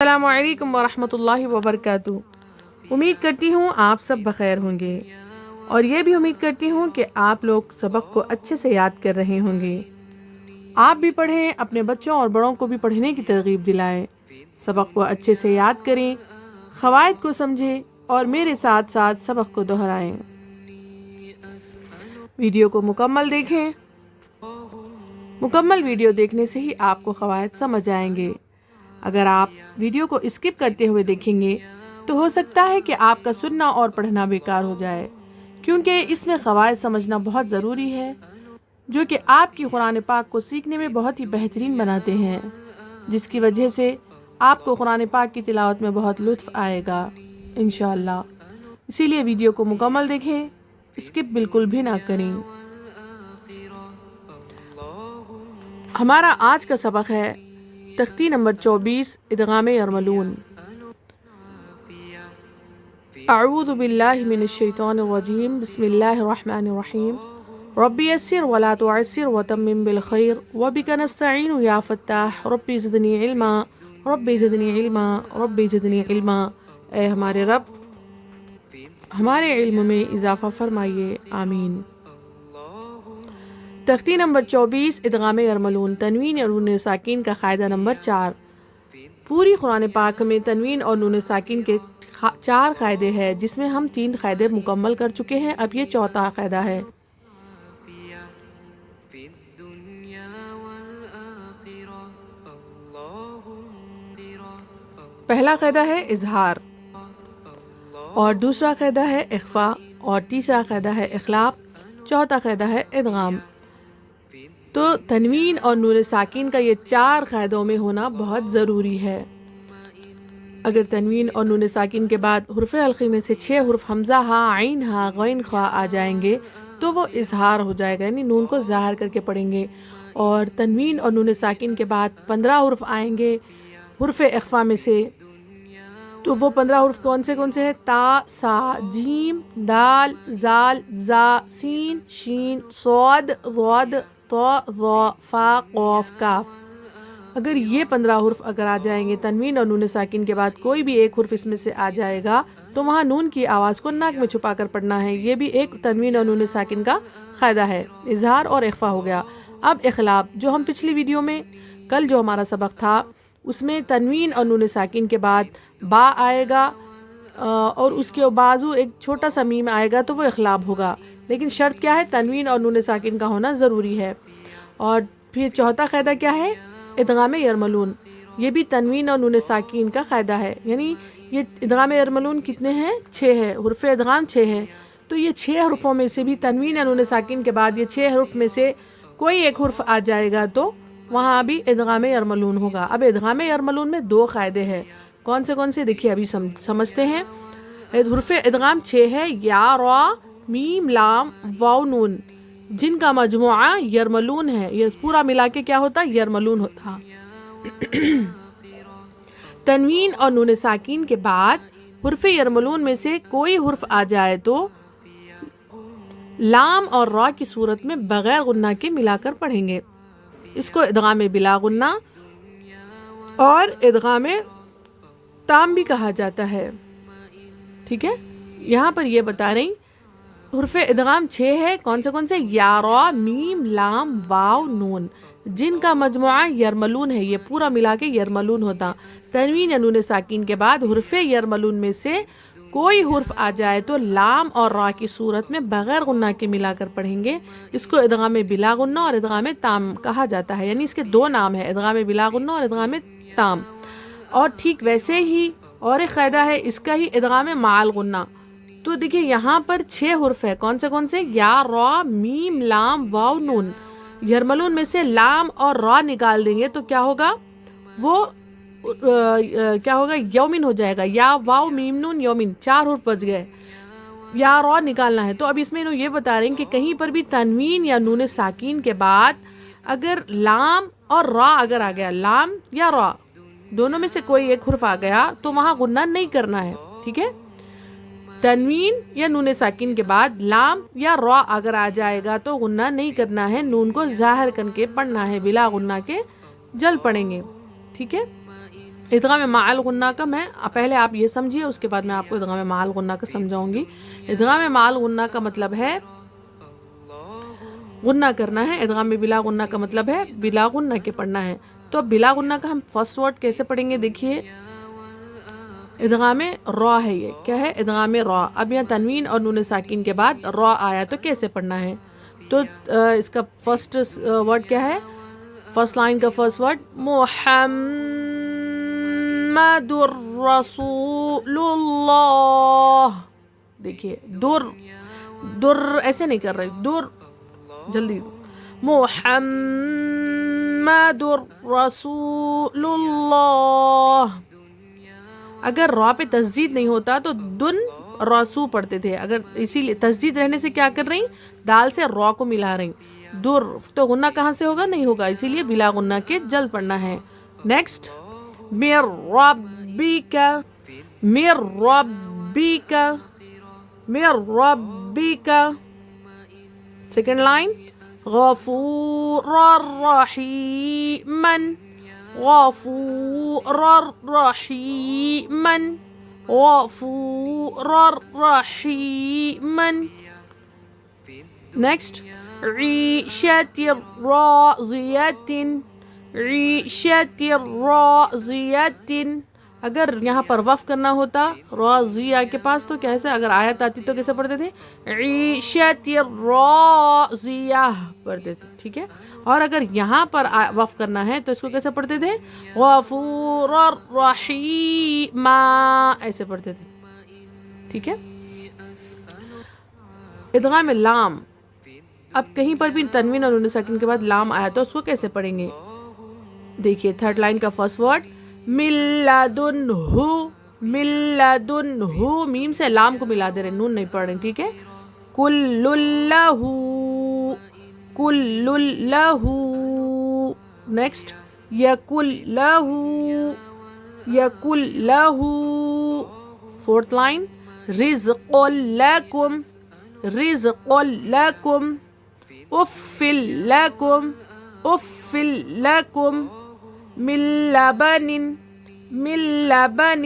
السلام علیکم ورحمۃ اللہ وبرکاتہ۔ امید کرتی ہوں آپ سب بخیر ہوں گے اور یہ بھی امید کرتی ہوں کہ آپ لوگ سبق کو اچھے سے یاد کر رہے ہوں گے۔ آپ بھی پڑھیں، اپنے بچوں اور بڑوں کو بھی پڑھنے کی ترغیب دلائیں، سبق کو اچھے سے یاد کریں، قواعد کو سمجھیں اور میرے ساتھ ساتھ سبق کو دہرائیں۔ ویڈیو کو مکمل دیکھیں۔ مکمل ویڈیو دیکھنے سے ہی آپ کو قواعد سمجھ آئیں گے۔ اگر آپ ویڈیو کو اسکپ کرتے ہوئے دیکھیں گے تو ہو سکتا ہے کہ آپ کا سننا اور پڑھنا بیکار ہو جائے، کیونکہ اس میں قواعد سمجھنا بہت ضروری ہے جو کہ آپ کی قرآن پاک کو سیکھنے میں بہت ہی بہترین بناتے ہیں، جس کی وجہ سے آپ کو قرآن پاک کی تلاوت میں بہت لطف آئے گا انشاءاللہ۔ اسی لیے ویڈیو کو مکمل دیکھیں، اسکپ بالکل بھی نہ کریں۔ ہمارا آج کا سبق ہے تختی نمبر 24 ادغام یرملون۔ اعوذ باللہ من الشیطان الرجیم، بسم اللہ الرحمن الرحیم۔ رب یسر ولا تعسر وتمم بالخیر وبک نستعین یا فتاح رب زدنی علما رب زدنی علما رب زدنی علما۔ اے ہمارے رب، ہمارے علم میں اضافہ فرمائیے، آمین۔ تختی نمبر 24 ادغام یرملون، تنوین اور نون ساکین کا قاعدہ نمبر 4۔ پوری قرآن پاک میں تنوین اور نون ساکین کے 4 قاعدے ہیں، جس میں ہم 3 قاعدے مکمل کر چکے ہیں، اب یہ 4تھا قاعدہ ہے۔ پہلا قاعدہ ہے اظہار، اور دوسرا قاعدہ ہے اخفاء، اور تیسرا قاعدہ ہے اخلاق، چوتھا قاعدہ ہے ادغام۔ تو تنوین اور نون ساکین کا یہ 4 قاعدوں میں ہونا بہت ضروری ہے۔ اگر تنوین اور نون ساکین کے بعد حرف حلقی میں سے 6 حرف حمزہ ہا، عین ہا، غین خا آ جائیں گے تو وہ اظہار ہو جائے گا، یعنی نون کو ظاہر کر کے پڑھیں گے۔ اور تنوین اور نون ساکین کے بعد 15 حرف آئیں گے حرف اخفاء میں سے، تو وہ 15 حرف کون سے ہیں؟ تا، سا، جیم، دال، زال، زا، سین، شین، صاد، ضاد، طا، ظا، فا، قاف، کاف۔ اگر یہ 15 حرف اگر آ جائیں گے تنوین اور نون ساکین کے بعد کوئی بھی ایک حرف اس میں سے آ جائے گا تو وہاں نون کی آواز کو ناک میں چھپا کر پڑھنا ہے۔ یہ بھی ایک تنوین اور نون ساکین کا قاعدہ ہے، اظہار اور اخفاء ہو گیا۔ اب اخلاق، جو ہم پچھلی ویڈیو میں کل جو ہمارا سبق تھا اس میں تنوین اور نون ساکین کے بعد با آئے گا اور اس کے بازو ایک چھوٹا سا میم آئے گا تو وہ اخلاق ہوگا، لیکن شرط کیا ہے؟ تنوین اور نون ساکین کا ہونا ضروری ہے۔ اور پھر چوتھا قاعدہ کیا ہے؟ ادغام یرملون، یہ بھی تنوین اور نون ساکین کا قاعدہ ہے، یعنی یہ ادغام یرملون کتنے ہیں؟ 6 ہے، حرف ادغام 6 ہے، تو یہ 6 حرفوں میں سے بھی تنوین اور نون ساکین کے بعد یہ 6 حرف میں سے کوئی ایک حرف آ جائے گا تو وہاں بھی ادغام یرملون ہوگا۔ اب ادغام یرملون میں 2 قاعدے ہیں، کون سے دیکھیے ابھی سمجھتے ہیں۔ حرف ادغام 6 ہے، یا، را، میم، لام، واو، نون، جن کا مجموعہ یرملون ہے، یہ پورا ملا کے کیا ہوتا؟ یرملون ہوتا۔ تنوین اور نون ساکین کے بعد حرف یرملون میں سے کوئی حرف آ جائے تو لام اور را کی صورت میں بغیر غنہ کے ملا کر پڑھیں گے، اس کو ادغام بلا غنہ اور ادغام تام بھی کہا جاتا ہے، ٹھیک ہے۔ یہاں پر یہ بتا رہی حرف ادغام 6 ہے، کون سے؟ یا، را، میم، لام، واو، نون، جن کا مجموعہ یرملون ہے، یہ پورا ملا کے یرملون ہوتا۔ تنوین یا نون ساکین کے بعد حرف یرملون میں سے کوئی حرف آ جائے تو لام اور را کی صورت میں بغیر غنہ کے ملا کر پڑھیں گے، اس کو ادغام بلا غنہ اور ادغام تام کہا جاتا ہے، یعنی اس کے 2 نام ہیں، ادغام بلا غنہ اور ادغام تام۔ اور ٹھیک ویسے ہی اور ایک قاعدہ ہے اس کا ہی، ادغام مع الغنہ۔ تو دیکھیں یہاں پر 6 حرف ہے، کون سے؟ یا، را، میم، لام، واو، نون، یرملون میں سے لام اور را نکال دیں گے تو کیا ہوگا؟ وہ کیا ہوگا؟ یومن ہو جائے گا، یا، واو، میم، نون، یومن، 4 حرف بچ گئے، یا را نکالنا ہے۔ تو اب اس میں یہ بتا رہے ہیں کہ کہیں پر بھی تنوین یا نون ساکین کے بعد اگر لام اور را اگر آ گیا، لام یا را دونوں میں سے کوئی ایک حرف آ گیا تو وہاں غنہ نہیں کرنا ہے، ٹھیک ہے۔ تنوین یا نون ساکین کے بعد لام یا را اگر آ جائے گا تو غنہ نہیں کرنا ہے، نون کو ظاہر کر کے پڑھنا ہے، بلا غنہ کے جلد پڑھیں گے، ٹھیک ہے۔ ادغام مع الغنہ کا میں پہلے آپ یہ سمجھیے، اس کے بعد میں آپ کو ادغام مع الغنہ کا سمجھاؤں گی. ادغام مع الغنہ کا مطلب ہے غنہ کرنا ہے، ادغام بلا غنہ کا مطلب ہے بلا غنہ کے پڑھنا ہے. تو بلا غنہ کا ہم فرسٹ ورڈ کیسے پڑھیں گے؟ دیکھیے ادغام را ہے، یہ کیا ہے؟ ادغام را. اب یہاں تنوین اور نون ساکن کے بعد را آیا تو کیسے پڑھنا ہے؟ تو اس کا فرسٹ ورڈ کیا ہے؟ فرسٹ لائن کا فرسٹ ورڈ محمد الرسول اللہ. دیکھیے در ایسے نہیں کر رہے، در جلدی. محمد الرسول اللہ. اگر را پہ تسدید نہیں ہوتا تو دن رسو پڑھتے تھے. اگر اسی لیے تسدید رہنے سے کیا کر رہی؟ دال سے را کو ملا رہی. در تو غنہ کہاں سے ہوگا؟ نہیں ہوگا، اسی لیے بلا غنہ کے جلد پڑھنا ہے. نیکسٹ مِن ربک، مِن ربک، مِن ربک. سیکنڈ لائن غفور رحیما، غفور رحیما، غفور رحیما. نیکسٹ عیشت راضیۃ، عیشت راضیۃ. اگر یہاں پر وقف کرنا ہوتا راضیہ کے پاس تو کیسے؟ اگر آیت آتی تو کیسے پڑھتے تھے؟ عیشت راضیہ پڑھتے تھے، ٹھیک ہے. اور اگر یہاں پر وقف کرنا ہے تو اس کو کیسے پڑھتے تھے؟ غفور رحیم ایسے پڑھتے تھے، ٹھیک ہے. ادغام لام. اب کہیں پر بھی تنوین اور نون ساکن کے بعد لام آیا تو اس کو کیسے پڑھیں گے؟ دیکھیے تھرڈ لائن کا فرسٹ ورڈ من لدنہ، من لدنہ. میم سے لام کو ملا دے رہے، نون نہیں پڑھ رہے، ٹھیک ہے. کل لہ، کل لہ. نیکسٹ یکل لہ، یکل لہ. فورتھ لائن رزق لکم، رزق لکم. اف لکم، اف لکم. من لبن، من لبن.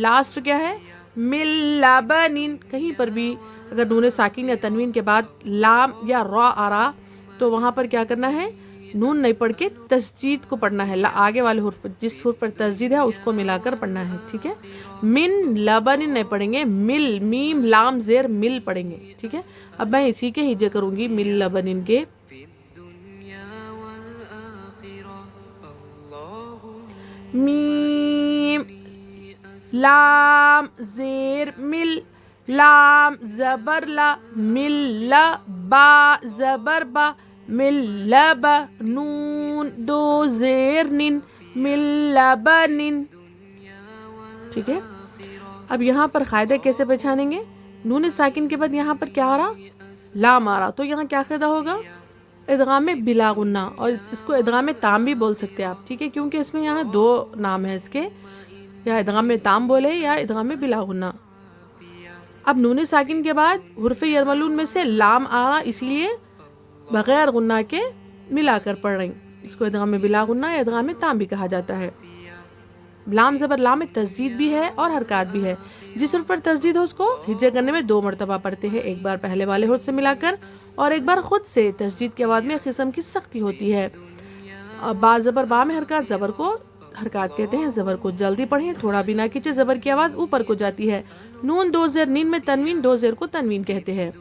لاسٹ کیا ہے؟ من لبن. کہیں پر بھی اگر نون ساکن یا تنوین کے بعد لام یا را آ رہا تو وہاں پر کیا کرنا ہے؟ نون نہیں پڑھ کے تسجید کو پڑھنا ہے. آگے والے حرف پر جس حرف پر تسجید ہے اس کو ملا کر پڑھنا ہے، ٹھیک ہے. من لبن نہیں پڑھیں گے، مل میم لام زیر مل پڑھیں گے، ٹھیک ہے. اب میں اسی کے ہجے کروں گی مل لبن کے. میم لام زیر مل، لام زبر لا، مل لا. با زبر با، مل لبا. نون دو زیر نن، مل لبنن، ٹھیک ہے. اب یہاں پر قاعدہ کیسے پہچانیں گے؟ نون ساکن کے بعد یہاں پر کیا آ رہا؟ لام آ رہا. تو یہاں کیا قاعدہ ہوگا؟ ادغام بلا غنہ. اور اس کو ادغام تام بھی بول سکتے ہیں آپ، ٹھیک ہے، کیونکہ اس میں یہاں دو نام ہیں اس کے، یا ادغام تام بولے یا ادغام بلا غنہ. اب نون ساکن کے بعد حرف یرملون میں سے لام آ رہا، اسی لیے بغیر غنہ کے ملا کر پڑھ رہی. اس کو ادغام بلا غنہ یا ادغام تام بھی کہا جاتا ہے. لام زبر لام میں تسجید بھی ہے اور حرکات بھی ہے. جس حرف پر تسجید ہو اس کو ہجے کرنے میں 2 مرتبہ پڑھتے ہیں، ایک بار پہلے والے حرف سے ملا کر اور ایک بار خود سے. تسجید کے بعد میں ایک قسم کی سختی ہوتی ہے. با زبر با میں حرکات، زبر کو حرکات کہتے ہیں. زبر کو جلدی پڑھیں، تھوڑا بھی نہ کھینچے، زبر کی آواز اوپر کو جاتی ہے. نون 2 زیر نین میں تنوین، 2 زیر کو تنوین کہتے ہیں،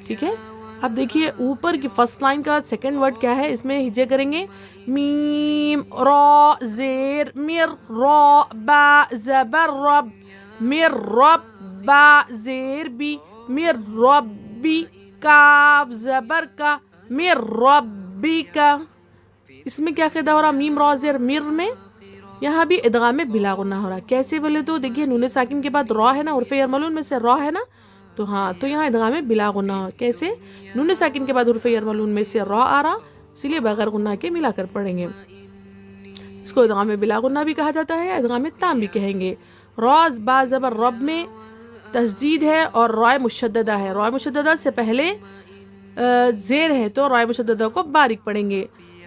ٹھیک ہے. اب دیکھیے اوپر کی فرسٹ لائن کا سیکنڈ ورڈ کیا ہے، اس میں ہجے کریں گے میم را زیر مر، را با زبر رب، مر رب. با زیر بی، مر ربی. کاف زبر کا، مر ربی کا. اس میں کیا قاعدہ ہو رہا؟ میم را زیر مر میں یہاں بھی ادغام بلا غنہ ہو رہا. کیسے بولے تو دیکھیے نون ساکن کے بعد را ہے نا، حرف یرملون میں سے را ہے نا، تو ہاں تو یہاں ادغام بلا غنہ. کیسے؟ نون ساکن کے بعد حرف یرملون میں سے را آ رہا، اسی لیے بغیر غنہ کے ملا کر پڑھیں گے. اس کو ادغام بلا غنہ بھی کہا جاتا ہے، ادغام تام بھی کہیں گے. را با زبر رب میں تسدید ہے اور را مشددہ ہے. را مشددہ سے پہلے زیر ہے تو را مشددہ کو باریک پڑھیں گے.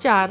4।